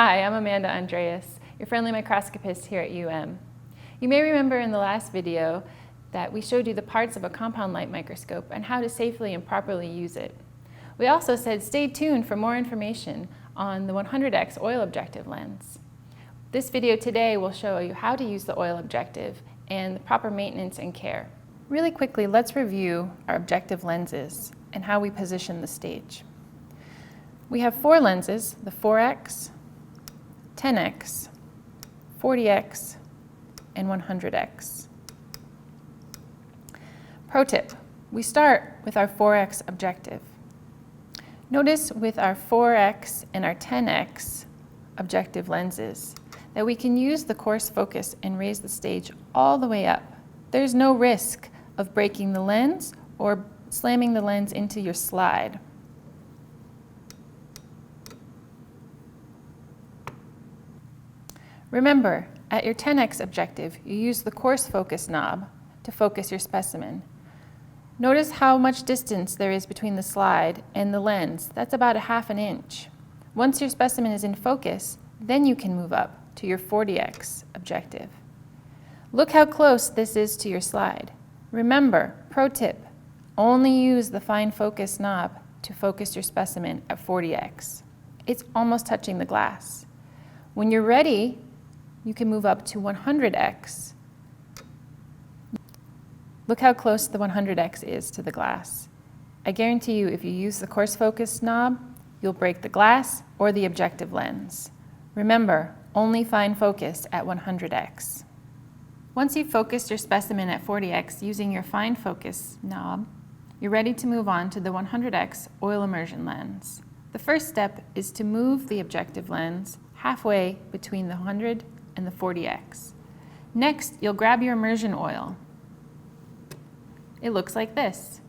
Hi, I'm Amanda Andreas, your friendly microscopist here at UM. You may remember in the last video that we showed you the parts of a compound light microscope and how to safely and properly use it. We also said stay tuned for more information on the 100x oil objective lens. This video today will show you how to use the oil objective and the proper maintenance and care. Really quickly, let's review our objective lenses and how we position the stage. We have four lenses, the 4x, 10x, 40x, and 100x. Pro tip, we start with our 4x objective. Notice with our 4x and our 10x objective lenses that we can use the coarse focus and raise the stage all the way up. There's no risk of breaking the lens or slamming the lens into your slide. Remember, at your 10x objective, you use the coarse focus knob to focus your specimen. Notice how much distance there is between the slide and the lens. That's about a ½ inch. Once your specimen is in focus, then you can move up to your 40x objective. Look how close this is to your slide. Remember, pro tip, only use the fine focus knob to focus your specimen at 40x. It's almost touching the glass. When you're ready, you can move up to 100x. Look how close the 100x is to the glass. I guarantee you if you use the coarse focus knob, you'll break the glass or the objective lens. Remember, only fine focus at 100x. Once you've focused your specimen at 40x using your fine focus knob, you're ready to move on to the 100x oil immersion lens. The first step is to move the objective lens halfway between the 100 and the 40x. Next, you'll grab your immersion oil. It looks like this.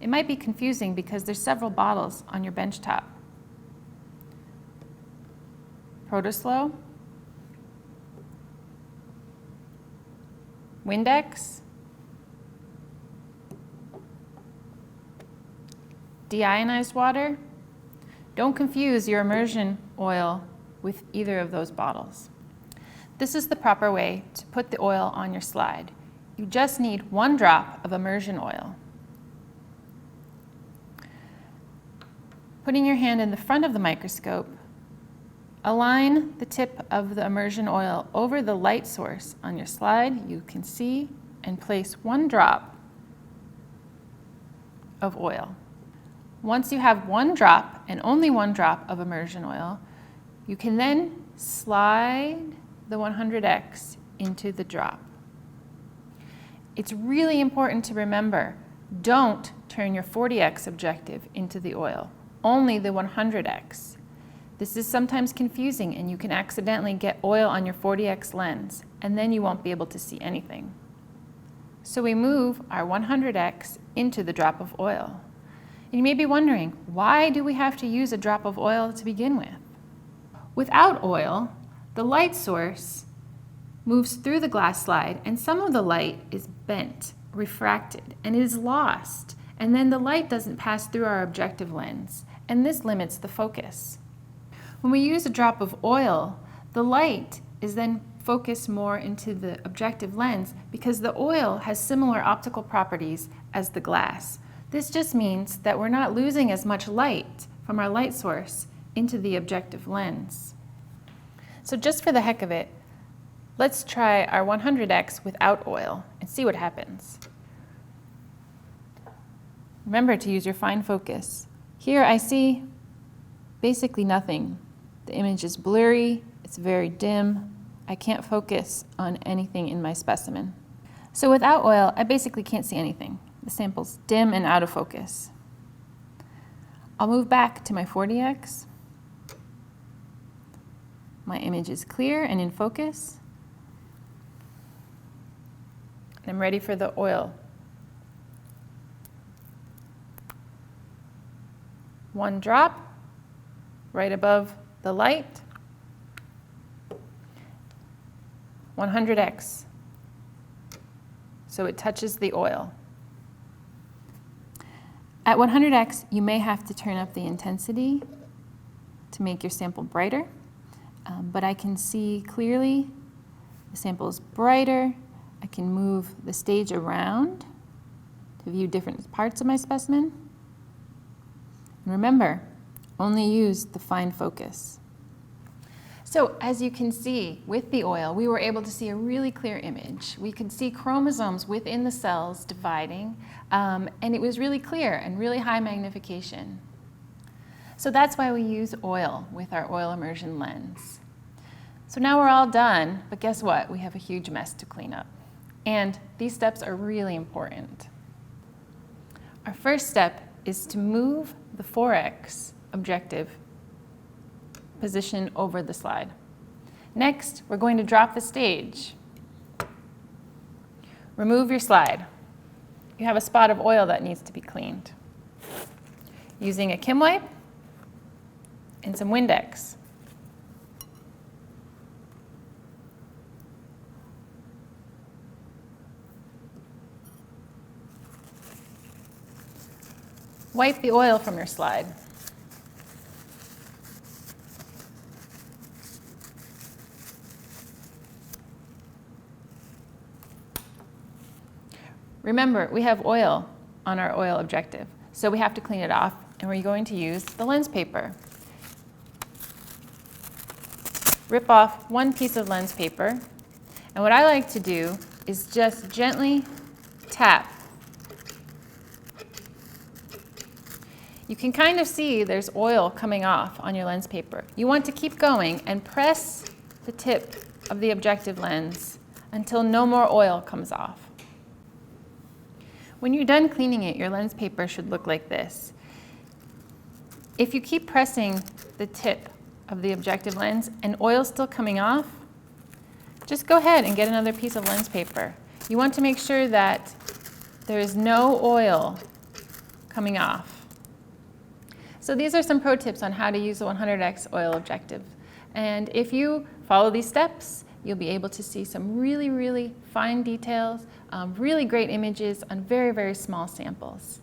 It might be confusing because there's several bottles on your bench top. Protoslow, Windex, deionized water. Don't confuse your immersion oil with either of those bottles. This is the proper way to put the oil on your slide. You just need 1 drop of immersion oil. Putting your hand in the front of the microscope, align the tip of the immersion oil over the light source on your slide. You can see and place 1 drop of oil. Once you have 1 drop and only 1 drop of immersion oil, you can then slide the 100x into the drop. It's really important to remember, don't turn your 40x objective into the oil, only the 100x. This is sometimes confusing and you can accidentally get oil on your 40x lens and then you won't be able to see anything. So we move our 100x into the drop of oil. And you may be wondering, why do we have to use a drop of oil to begin with? Without oil, the light source moves through the glass slide and some of the light is bent, refracted, and it is lost. And then the light doesn't pass through our objective lens, and this limits the focus. When we use a drop of oil, the light is then focused more into the objective lens because the oil has similar optical properties as the glass. This just means that we're not losing as much light from our light source into the objective lens. So just for the heck of it, let's try our 100x without oil and see what happens. Remember to use your fine focus. Here I see basically nothing. The image is blurry, it's very dim. I can't focus on anything in my specimen. So without oil, I basically can't see anything. The sample's dim and out of focus. I'll move back to my 40x. My image is clear and in focus. I'm ready for the oil. 1 drop right above the light. 100x. So it touches the oil. At 100x, you may have to turn up the intensity to make your sample brighter. but I can see clearly the sample is brighter. I can move the stage around to view different parts of my specimen. And remember, only use the fine focus. So as you can see, with the oil, we were able to see a really clear image. We could see chromosomes within the cells dividing, and it was really clear and really high magnification. So that's why we use oil with our oil immersion lens. So now we're all done, but guess what? We have a huge mess to clean up. And these steps are really important. Our first step is to move the 4X objective position over the slide. Next, we're going to drop the stage. Remove your slide. You have a spot of oil that needs to be cleaned. Using a Kim wipe and some Windex. Wipe the oil from your slide. Remember, we have oil on our oil objective, so we have to clean it off, and we're going to use the lens paper. Rip off one piece of lens paper, and what I like to do is just gently tap. You can kind of see there's oil coming off on your lens paper. You want to keep going and press the tip of the objective lens until no more oil comes off. When you're done cleaning it, your lens paper should look like this. If you keep pressing the tip of the objective lens and oil's still coming off, just go ahead and get another piece of lens paper. You want to make sure that there is no oil coming off. So these are some pro tips on how to use the 100X oil objective. And if you follow these steps, you'll be able to see some really, really fine details, really great images on very, very small samples.